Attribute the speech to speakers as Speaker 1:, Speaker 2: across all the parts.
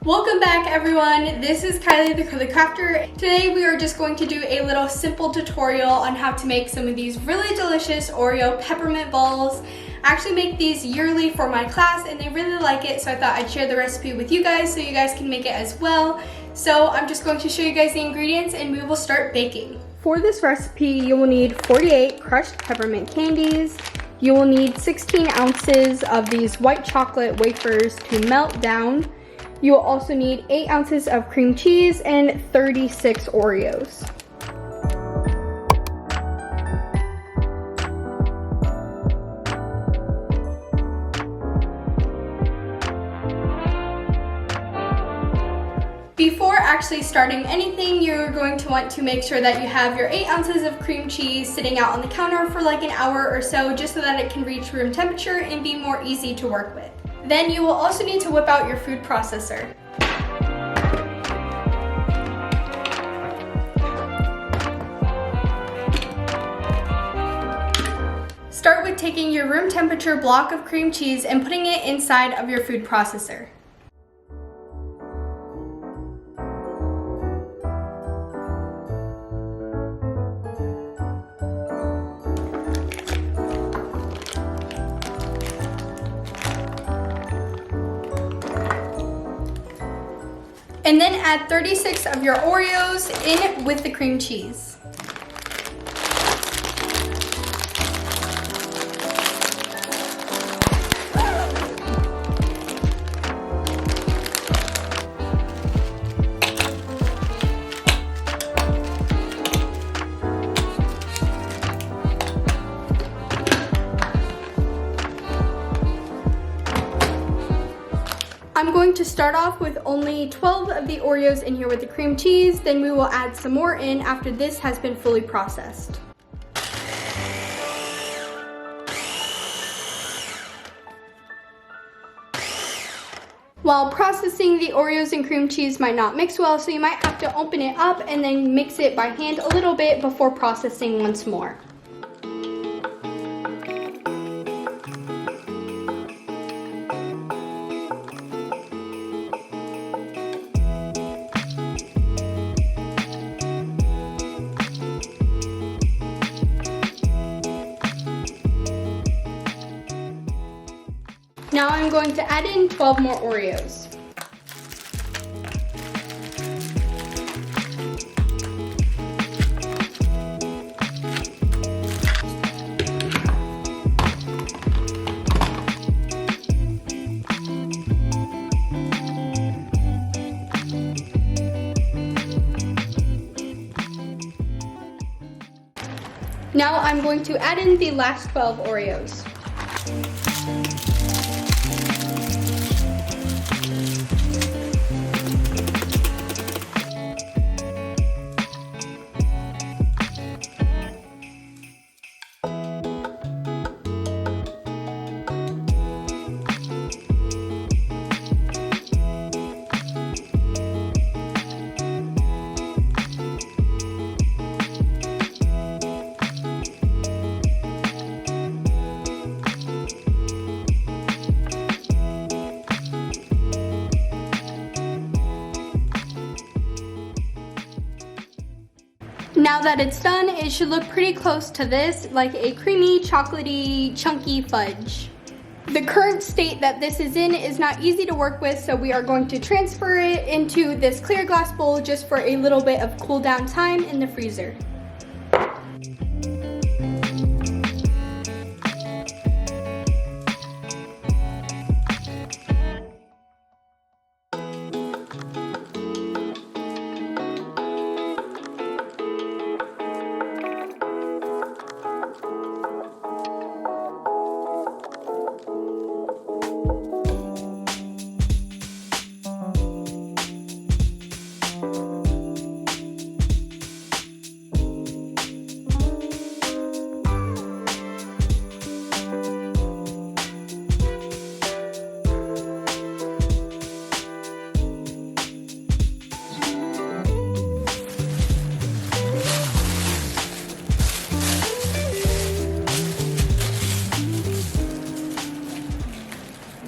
Speaker 1: Welcome back everyone, this is Kylie the Crafter. Today we are just going to do a little simple tutorial on how to make some of these really delicious Oreo peppermint balls. I actually make these yearly for my class and they really like it, so I thought I'd share the recipe with you guys so you guys can make it as well. So I'm just going to show you guys the ingredients and we will start baking. For this recipe you will need 48 crushed peppermint candies. You will need 16 ounces of these white chocolate wafers to melt down. You will also need 8 ounces of cream cheese and 36 Oreos. Before actually starting anything, you're going to want to make sure that you have your 8 ounces of cream cheese sitting out on the counter for like an hour or so, just so that it can reach room temperature and be more easy to work with. Then you will also need to whip out your food processor. Start with taking your room temperature block of cream cheese and putting it inside of your food processor. And then add 36 of your Oreos in with the cream cheese. I'm going to start off with only 12 of the Oreos in here with the cream cheese, then we will add some more in after this has been fully processed. While processing, the Oreos and cream cheese might not mix well, so you might have to open it up and then mix it by hand a little bit before processing once more. Now I'm going to add in 12 more Oreos. Now I'm going to add in the last 12 Oreos. Now that it's done, it should look pretty close to this, like a creamy, chocolatey, chunky fudge. The current state that this is in is not easy to work with, so we are going to transfer it into this clear glass bowl just for a little bit of cool down time in the freezer.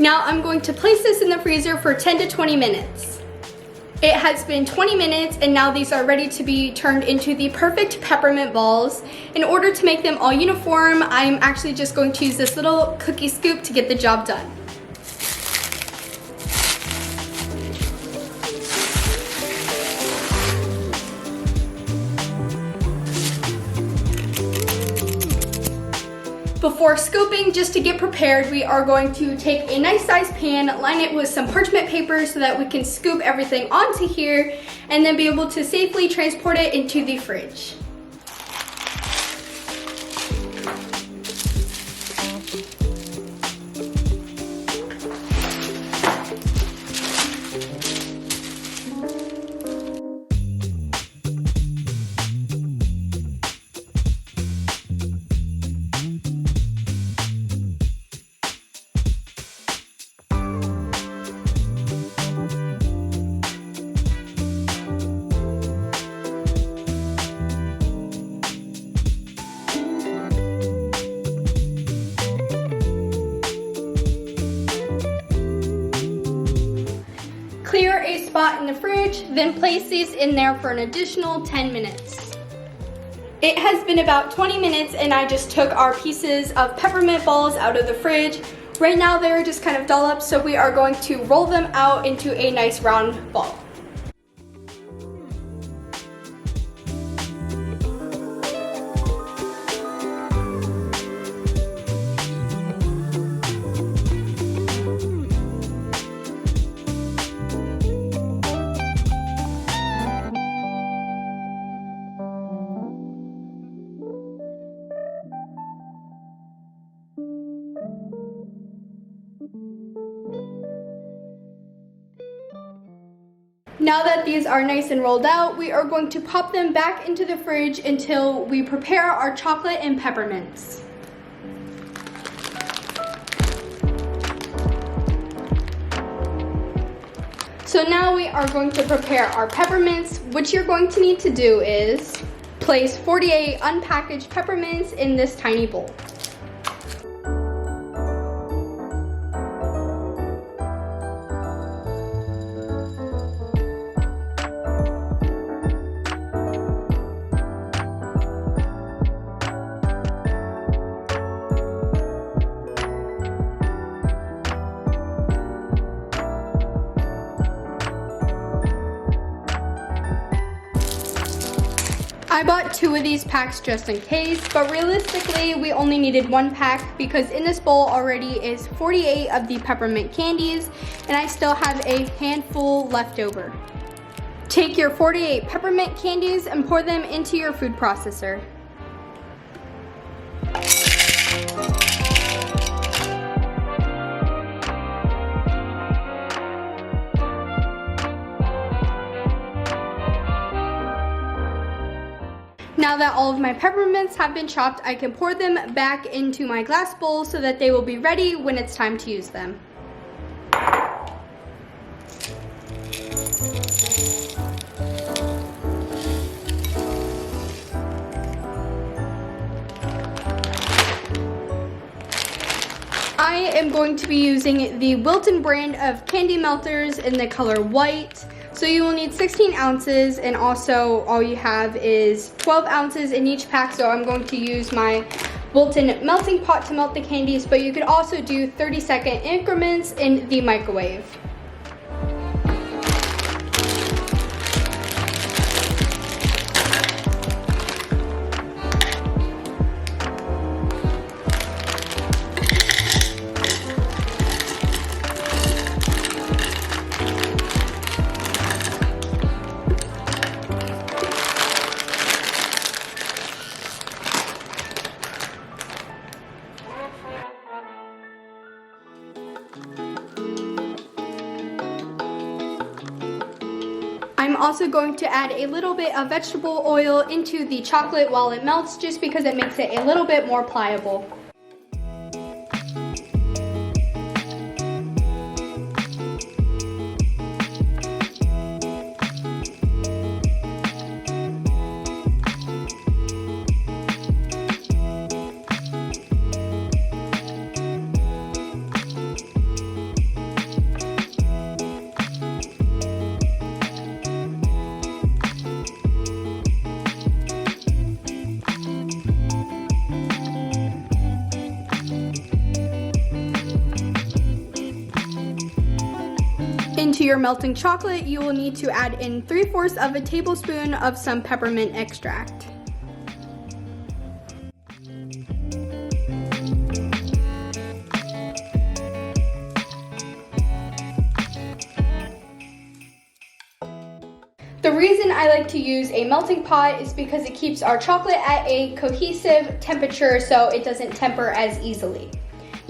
Speaker 1: Now I'm going to place this in the freezer for 10 to 20 minutes. It has been 20 minutes and now these are ready to be turned into the perfect peppermint balls. In order to make them all uniform, I'm actually just going to use this little cookie scoop to get the job done. Before scooping, just to get prepared, we are going to take a nice sized pan, line it with some parchment paper so that we can scoop everything onto here and then be able to safely transport it into the fridge. Clear a spot in the fridge, then place these in there for an additional 10 minutes. It has been about 20 minutes and I just took our pieces of peppermint balls out of the fridge. Right now they're just kind of dollops, so we are going to roll them out into a nice round ball. Now that these are nice and rolled out, we are going to pop them back into the fridge until we prepare our chocolate and peppermints. So now we are going to prepare our peppermints. What you're going to need to do is place 48 unpackaged peppermints in this tiny bowl. I bought 2 of these packs just in case, but realistically we only needed 1 pack because in this bowl already is 48 of the peppermint candies and I still have a handful left over. Take your 48 peppermint candies and pour them into your food processor. Now that all of my peppermints have been chopped, I can pour them back into my glass bowl so that they will be ready when it's time to use them. I am going to be using the Wilton brand of candy melters in the color white. So you will need 16 ounces and also all you have is 12 ounces in each pack. So I'm going to use my Wilton melting pot to melt the candies, but you could also do 30-second increments in the microwave. I'm also going to add a little bit of vegetable oil into the chocolate while it melts, just because it makes it a little bit more pliable. Into your melting chocolate, you will need to add in 3/4 of a tablespoon of some peppermint extract. The reason I like to use a melting pot is because it keeps our chocolate at a cohesive temperature so it doesn't temper as easily.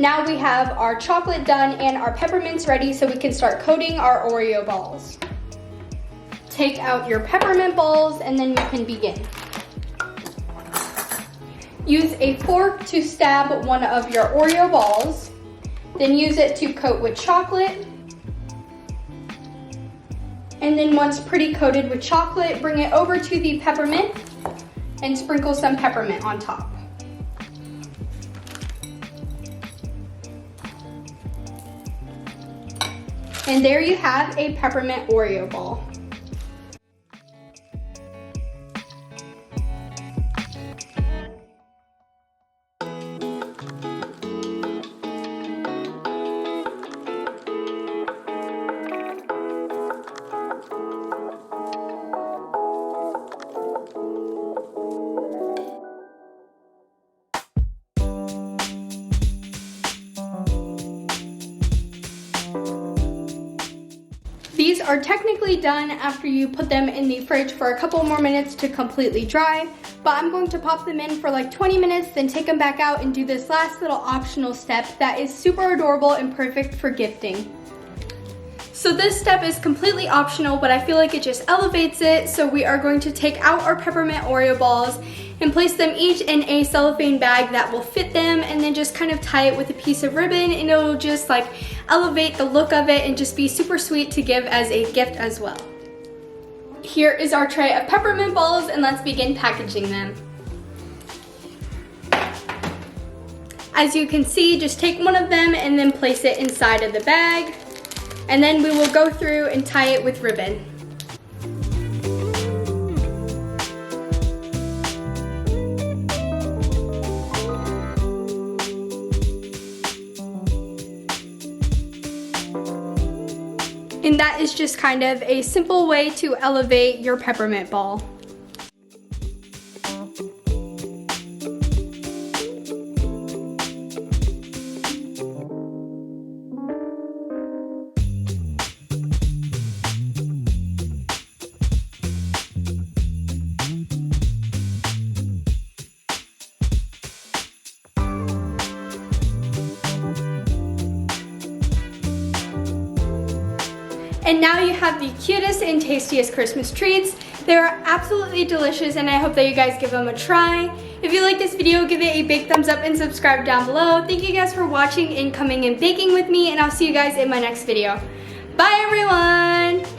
Speaker 1: Now we have our chocolate done and our peppermints ready so we can start coating our Oreo balls. Take out your peppermint balls and then you can begin. Use a fork to stab one of your Oreo balls, then use it to coat with chocolate. And then once pretty coated with chocolate, bring it over to the peppermint and sprinkle some peppermint on top. And there you have a peppermint Oreo ball. These are technically done after you put them in the fridge for a couple more minutes to completely dry, but I'm going to pop them in for like 20 minutes, then take them back out and do this last little optional step that is super adorable and perfect for gifting. So this step is completely optional, but I feel like it just elevates it. So we are going to take out our peppermint Oreo balls and place them each in a cellophane bag that will fit them, and then just kind of tie it with a piece of ribbon, and it'll just like elevate the look of it and just be super sweet to give as a gift as well. Here is our tray of peppermint balls, and let's begin packaging them. As you can see, just take one of them and then place it inside of the bag, and then we will go through and tie it with ribbon. And that is just kind of a simple way to elevate your peppermint ball. And now you have the cutest and tastiest Christmas treats. They are absolutely delicious, and I hope that you guys give them a try. If you like this video, give it a big thumbs up and subscribe down below. Thank you guys for watching and coming and baking with me, and I'll see you guys in my next video. Bye everyone!